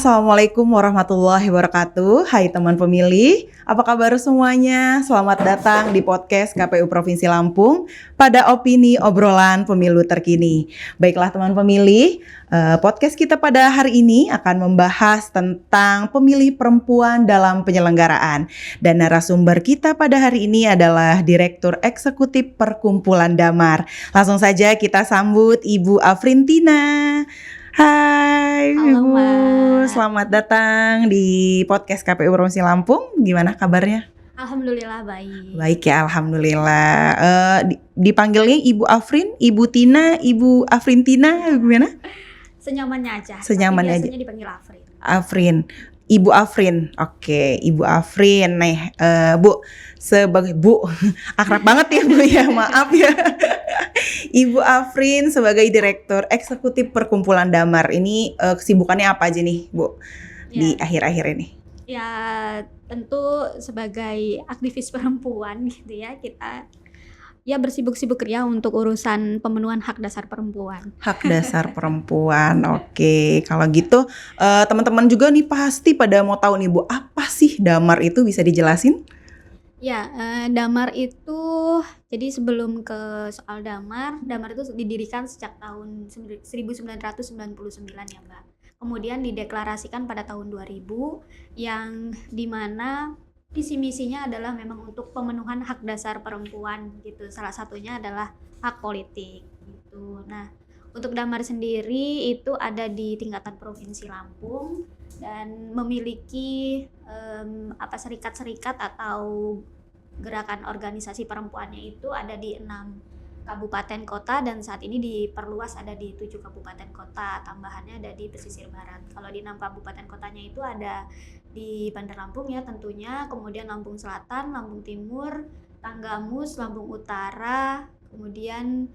Assalamualaikum warahmatullahi wabarakatuh. Hai teman pemilih, apa kabar semuanya? Selamat datang di podcast KPU Provinsi Lampung pada opini obrolan pemilu terkini. Baiklah teman pemilih, podcast kita pada hari ini akan membahas tentang pemilih perempuan dalam penyelenggaraan. Dan narasumber kita pada hari ini adalah Direktur Eksekutif Perkumpulan Damar. Langsung saja kita sambut Ibu Afrintina. Hai Halo, Ibu, Mbak. selamat datang di podcast KPU Provinsi Lampung. Gimana kabarnya? Alhamdulillah baik. Baik ya, alhamdulillah. Dipanggilnya Ibu Afrin, Ibu Tina, Ibu Afrintina, gimana? Senyamannya aja. Senyamannya biasanya dipanggil Afrin. Afrin, Ibu Afrin. Oke, Ibu Afrin. Nih, Bu, sebagai Bu, akrab banget ya Bu ya, maaf ya. Ibu Afrin sebagai Direktur Eksekutif Perkumpulan Damar. Ini kesibukannya apa aja nih, Bu, di akhir-akhir ini? Ya, tentu sebagai aktivis perempuan gitu ya, kita ya bersibuk-sibuk ya untuk urusan pemenuhan hak dasar perempuan. Hak dasar perempuan. Oke, kalau gitu teman-teman juga nih pasti pada mau tahu nih Bu, apa sih Damar itu, bisa dijelasin? Ya, Damar itu, jadi sebelum ke soal Damar itu didirikan sejak tahun 1999 ya Mbak. Kemudian dideklarasikan pada tahun 2000, yang dimana visi misinya adalah memang untuk pemenuhan hak dasar perempuan gitu. Salah satunya adalah hak politik gitu. Nah, untuk Damar sendiri itu ada di tingkatan Provinsi Lampung dan memiliki serikat-serikat atau gerakan organisasi perempuannya itu ada di 6 kabupaten kota, dan saat ini diperluas ada di 7 kabupaten kota, tambahannya ada di pesisir barat. Kalau di 6 kabupaten kotanya itu ada di Bandar Lampung ya tentunya, kemudian Lampung Selatan, Lampung Timur, Tanggamus, Lampung Utara, kemudian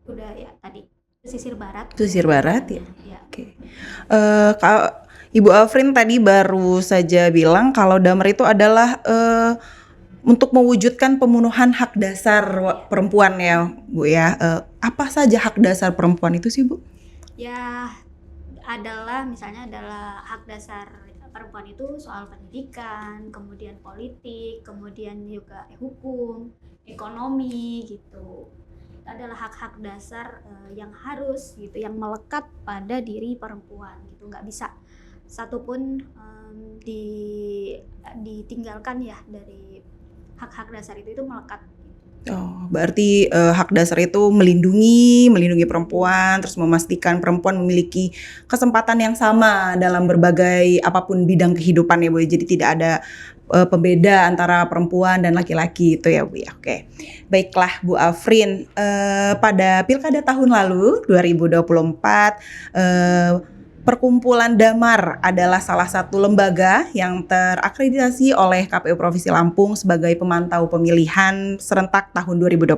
udah ya tadi pesisir barat. Pesisir barat ya. Ya. Oke. Ibu Afrin tadi baru saja bilang kalau Damar itu adalah untuk mewujudkan pemenuhan hak dasar perempuan ya Bu ya. Apa saja hak dasar perempuan itu sih Bu? Ya, misalnya adalah hak dasar perempuan itu soal pendidikan, kemudian politik, kemudian juga hukum, ekonomi gitu. Itu adalah hak-hak dasar yang harus gitu, yang melekat pada diri perempuan gitu. Nggak bisa satupun ditinggalkan ya dari hak-hak dasar itu melekat. Oh, berarti hak dasar itu melindungi perempuan, terus memastikan perempuan memiliki kesempatan yang sama dalam berbagai apapun bidang kehidupan ya Bu. Jadi tidak ada pembeda antara perempuan dan laki-laki itu ya Bu ya. Oke. Baiklah Bu Afrin, pada Pilkada tahun lalu 2024 Perkumpulan Damar adalah salah satu lembaga yang terakreditasi oleh KPU Provinsi Lampung sebagai pemantau pemilihan serentak tahun 2024.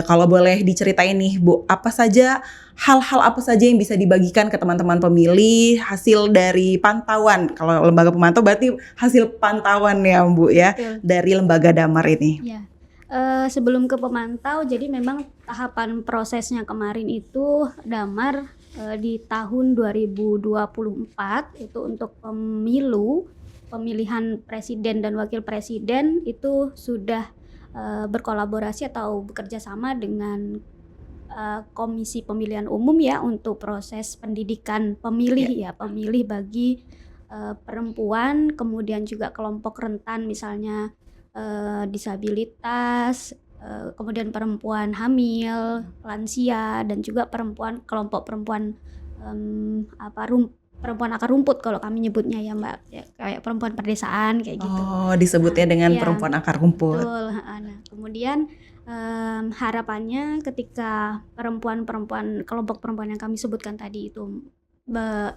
Kalau boleh diceritain nih Bu, hal-hal apa saja yang bisa dibagikan ke teman-teman pemilih hasil dari pantauan? Kalau lembaga pemantau berarti hasil pantauan ya Bu ya. Betul. Dari lembaga Damar ini. Ya. Sebelum ke pemantau, jadi memang tahapan prosesnya kemarin itu Damar di tahun 2024 itu untuk pemilihan presiden dan wakil presiden itu sudah berkolaborasi atau bekerja sama dengan Komisi Pemilihan Umum ya untuk proses pendidikan pemilih pemilih bagi perempuan, kemudian juga kelompok rentan misalnya disabilitas, kemudian perempuan hamil, lansia, dan juga kelompok perempuan perempuan akar rumput kalau kami nyebutnya ya Mbak, ya, kayak perempuan perdesaan kayak gitu. Oh, disebutnya dengan perempuan akar rumput. Betul. Nah, kemudian harapannya ketika kelompok perempuan yang kami sebutkan tadi itu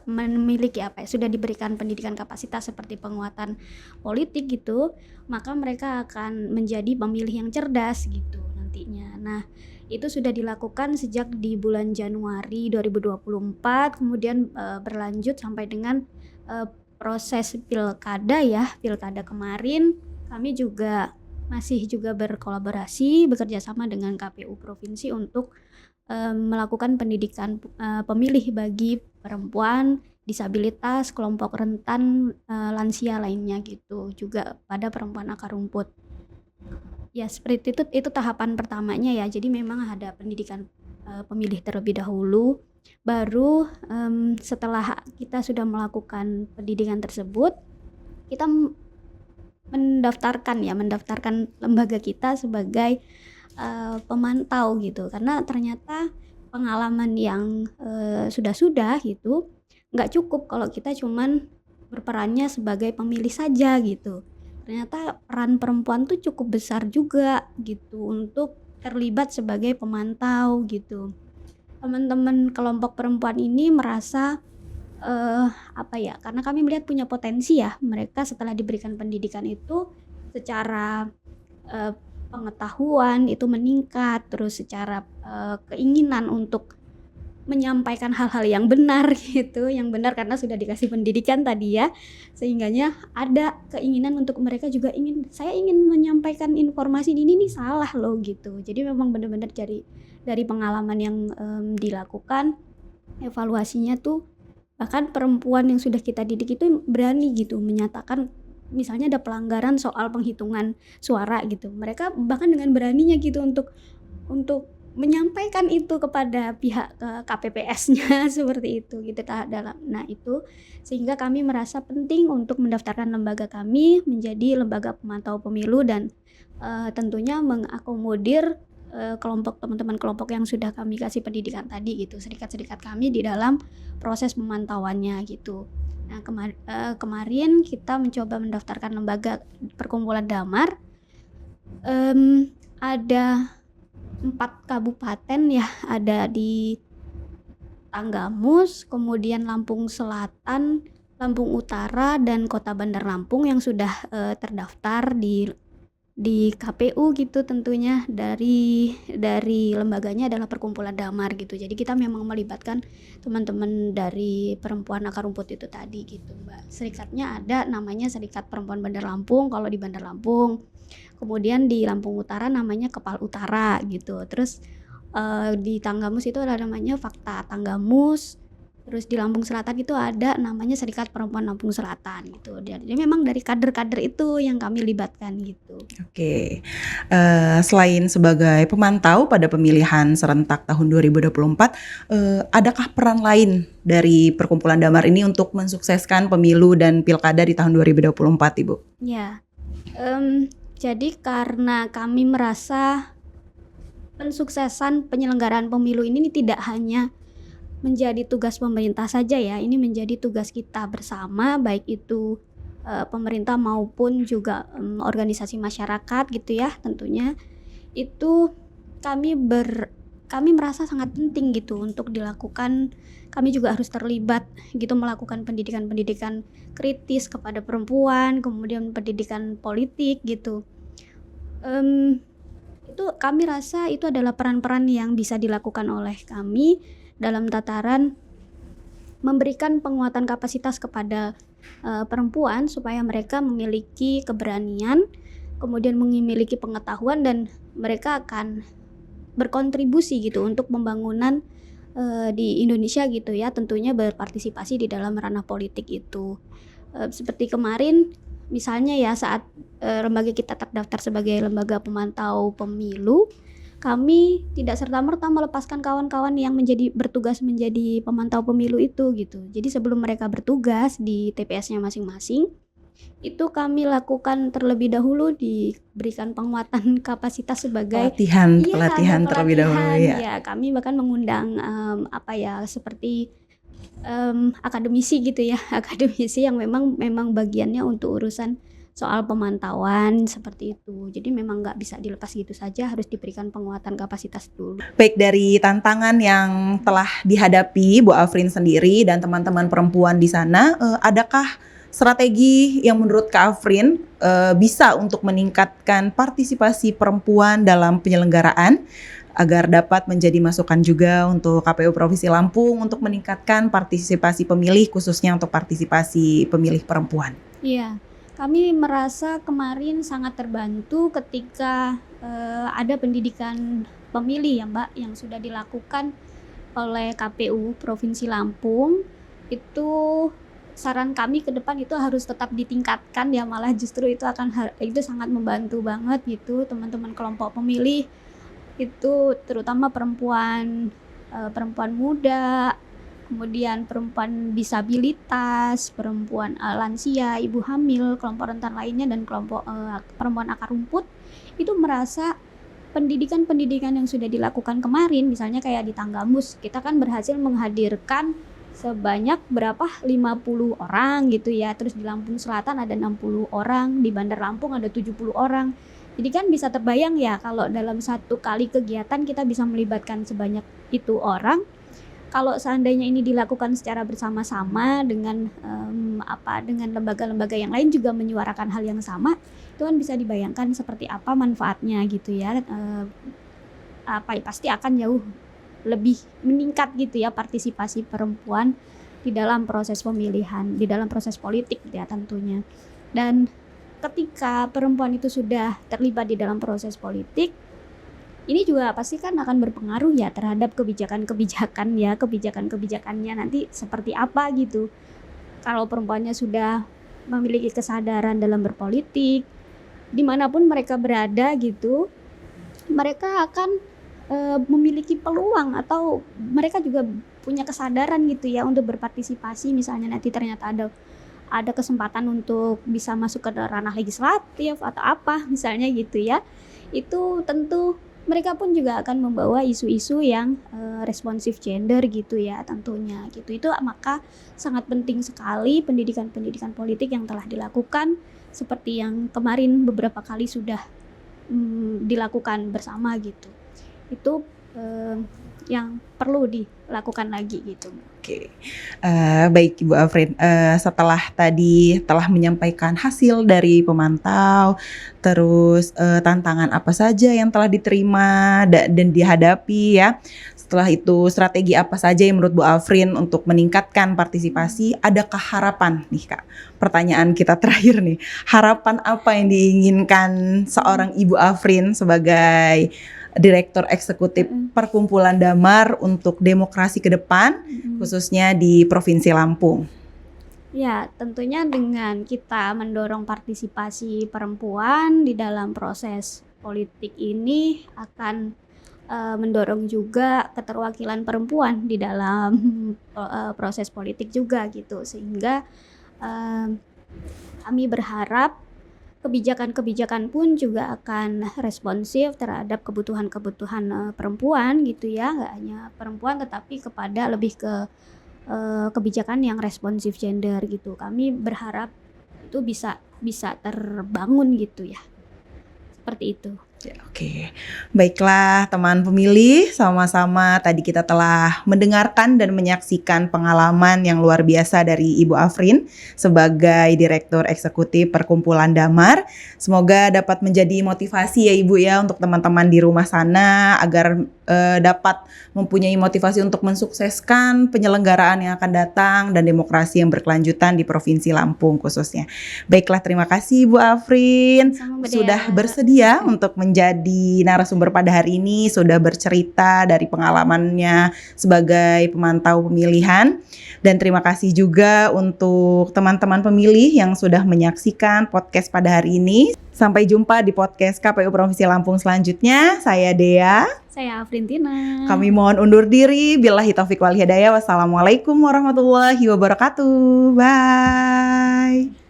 memiliki sudah diberikan pendidikan kapasitas seperti penguatan politik gitu, maka mereka akan menjadi pemilih yang cerdas gitu nantinya. Nah, itu sudah dilakukan sejak di bulan Januari 2024, kemudian berlanjut sampai dengan proses pilkada kemarin. Kami juga masih juga berkolaborasi, bekerja sama dengan KPU Provinsi untuk melakukan pendidikan pemilih bagi perempuan, disabilitas, kelompok rentan, lansia lainnya gitu, juga pada perempuan akar rumput. Ya seperti itu tahapan pertamanya ya. Jadi memang ada pendidikan pemilih terlebih dahulu, baru setelah kita sudah melakukan pendidikan tersebut, kita mendaftarkan lembaga kita sebagai pemantau gitu. Karena ternyata pengalaman yang sudah gitu nggak cukup kalau kita cuman berperannya sebagai pemilih saja gitu. Ternyata peran perempuan tuh cukup besar juga gitu untuk terlibat sebagai pemantau gitu. Teman-teman kelompok perempuan ini merasa karena kami melihat punya potensi ya, mereka setelah diberikan pendidikan itu secara pengetahuan itu meningkat, terus secara keinginan untuk menyampaikan hal-hal yang benar gitu, yang benar karena sudah dikasih pendidikan tadi ya, sehingganya ada keinginan untuk mereka juga saya ingin menyampaikan informasi ini nih salah loh gitu. Jadi memang benar-benar dari pengalaman yang dilakukan, evaluasinya tuh bahkan perempuan yang sudah kita didik itu berani gitu menyatakan misalnya ada pelanggaran soal penghitungan suara gitu, mereka bahkan dengan beraninya gitu untuk menyampaikan itu kepada pihak KPPS-nya seperti itu gitu nah itu sehingga kami merasa penting untuk mendaftarkan lembaga kami menjadi lembaga pemantau pemilu dan tentunya mengakomodir teman-teman kelompok yang sudah kami kasih pendidikan tadi gitu, serikat-serikat kami di dalam proses pemantauannya gitu. Nah kemarin kita mencoba mendaftarkan lembaga perkumpulan Damar, ada 4 kabupaten ya, ada di Tanggamus, kemudian Lampung Selatan, Lampung Utara, dan Kota Bandar Lampung yang sudah terdaftar di KPU gitu tentunya dari lembaganya adalah perkumpulan Damar gitu. Jadi kita memang melibatkan teman-teman dari perempuan akar rumput itu tadi gitu Mbak. Serikatnya ada namanya Serikat Perempuan Bandar Lampung kalau di Bandar Lampung. Kemudian di Lampung Utara namanya Kepal Utara gitu. Terus di Tanggamus itu ada namanya Fakta Tanggamus. Terus di Lampung Selatan itu ada namanya Serikat Perempuan Lampung Selatan gitu. Jadi memang dari kader-kader itu yang kami libatkan gitu. Oke. Selain sebagai pemantau pada pemilihan serentak tahun 2024, adakah peran lain dari perkumpulan Damar ini untuk mensukseskan pemilu dan pilkada di tahun 2024, Ibu? Ya. Jadi karena kami merasa pensuksesan penyelenggaraan pemilu ini tidak hanya menjadi tugas pemerintah saja ya, ini menjadi tugas kita bersama, baik itu pemerintah maupun juga organisasi masyarakat gitu ya. Tentunya itu kami merasa sangat penting gitu untuk dilakukan. Kami juga harus terlibat gitu melakukan pendidikan kritis kepada perempuan, kemudian pendidikan politik gitu. Itu kami rasa itu adalah peran-peran yang bisa dilakukan oleh kami dalam tataran memberikan penguatan kapasitas kepada perempuan supaya mereka memiliki keberanian, kemudian memiliki pengetahuan dan mereka akan berkontribusi gitu untuk pembangunan di Indonesia gitu ya, tentunya berpartisipasi di dalam ranah politik itu. Seperti kemarin misalnya ya saat lembaga kita terdaftar sebagai lembaga pemantau pemilu, kami tidak serta-merta melepaskan kawan-kawan yang bertugas menjadi pemantau pemilu itu gitu. Jadi sebelum mereka bertugas di TPS-nya masing-masing, itu kami lakukan terlebih dahulu diberikan penguatan kapasitas sebagai pelatihan terlebih dahulu ya. Ya, kami bahkan mengundang seperti akademisi gitu ya, akademisi yang memang bagiannya untuk urusan soal pemantauan seperti itu. Jadi memang nggak bisa dilepas gitu saja, harus diberikan penguatan kapasitas dulu. Baik, dari tantangan yang telah dihadapi Bu Afrin sendiri dan teman-teman perempuan di sana, adakah strategi yang menurut Kak Afrin bisa untuk meningkatkan partisipasi perempuan dalam penyelenggaraan agar dapat menjadi masukan juga untuk KPU Provinsi Lampung untuk meningkatkan partisipasi pemilih, khususnya untuk partisipasi pemilih perempuan? Iya, Kami merasa kemarin sangat terbantu ketika ada pendidikan pemilih ya Mbak yang sudah dilakukan oleh KPU Provinsi Lampung. Itu saran kami ke depan itu harus tetap ditingkatkan ya, malah justru itu itu sangat membantu banget gitu teman-teman kelompok pemilih itu, terutama perempuan muda, kemudian perempuan disabilitas, perempuan lansia, ibu hamil, kelompok rentan lainnya, dan kelompok perempuan akar rumput itu merasa pendidikan yang sudah dilakukan kemarin, misalnya kayak di Tanggamus, kita kan berhasil menghadirkan sebanyak berapa 50 orang gitu ya, terus di Lampung Selatan ada 60 orang, di Bandar Lampung ada 70 orang. Jadi kan bisa terbayang ya kalau dalam satu kali kegiatan kita bisa melibatkan sebanyak itu orang. Kalau seandainya ini dilakukan secara bersama-sama dengan dengan lembaga-lembaga yang lain juga menyuarakan hal yang sama, itu kan bisa dibayangkan seperti apa manfaatnya gitu ya. Pasti akan jauh lebih meningkat gitu ya partisipasi perempuan di dalam proses pemilihan, di dalam proses politik ya tentunya. Dan ketika perempuan itu sudah terlibat di dalam proses politik, ini juga pasti kan akan berpengaruh ya terhadap kebijakannya nanti seperti apa gitu. Kalau perempuannya sudah memiliki kesadaran dalam berpolitik, dimanapun mereka berada gitu, mereka akan memiliki peluang atau mereka juga punya kesadaran gitu ya untuk berpartisipasi. Misalnya nanti ternyata ada kesempatan untuk bisa masuk ke ranah legislatif atau apa misalnya gitu ya, itu tentu mereka pun juga akan membawa isu-isu yang responsif gender gitu ya tentunya gitu. Itu maka sangat penting sekali pendidikan politik yang telah dilakukan seperti yang kemarin beberapa kali sudah dilakukan bersama gitu. Itu yang perlu dilakukan lagi gitu. Oke, baik Ibu Afrin, setelah tadi telah menyampaikan hasil dari pemantau, terus tantangan apa saja yang telah diterima dan dihadapi ya. Setelah itu strategi apa saja yang menurut Bu Afrin untuk meningkatkan partisipasi, adakah harapan nih Kak? Pertanyaan kita terakhir nih, harapan apa yang diinginkan seorang Ibu Afrin sebagai Direktur Eksekutif Perkumpulan Damar untuk demokrasi ke depan, khususnya di Provinsi Lampung? Ya, tentunya dengan kita mendorong partisipasi perempuan di dalam proses politik ini akan mendorong juga keterwakilan perempuan di dalam proses politik juga gitu, sehingga kami berharap kebijakan-kebijakan pun juga akan responsif terhadap kebutuhan-kebutuhan perempuan gitu ya, nggak hanya perempuan tetapi kepada lebih ke kebijakan yang responsif gender gitu. Kami berharap itu bisa terbangun gitu ya, seperti itu. Ya, oke, baiklah teman pemilih, sama-sama tadi kita telah mendengarkan dan menyaksikan pengalaman yang luar biasa dari Ibu Afrin sebagai Direktur Eksekutif Perkumpulan Damar. Semoga dapat menjadi motivasi ya Ibu ya untuk teman-teman di rumah sana agar dapat mempunyai motivasi untuk mensukseskan penyelenggaraan yang akan datang dan demokrasi yang berkelanjutan di Provinsi Lampung khususnya. Baiklah, terima kasih Ibu Afrin sudah bersedia untuk menjadi narasumber pada hari ini, sudah bercerita dari pengalamannya sebagai pemantau pemilihan. Dan terima kasih juga untuk teman-teman pemilih yang sudah menyaksikan podcast pada hari ini. Sampai jumpa di podcast KPU Provinsi Lampung selanjutnya. Saya Dea. Saya Afrin Tina. Kami mohon undur diri. Billahi taufiq wal hidayah. Wassalamualaikum warahmatullahi wabarakatuh. Bye.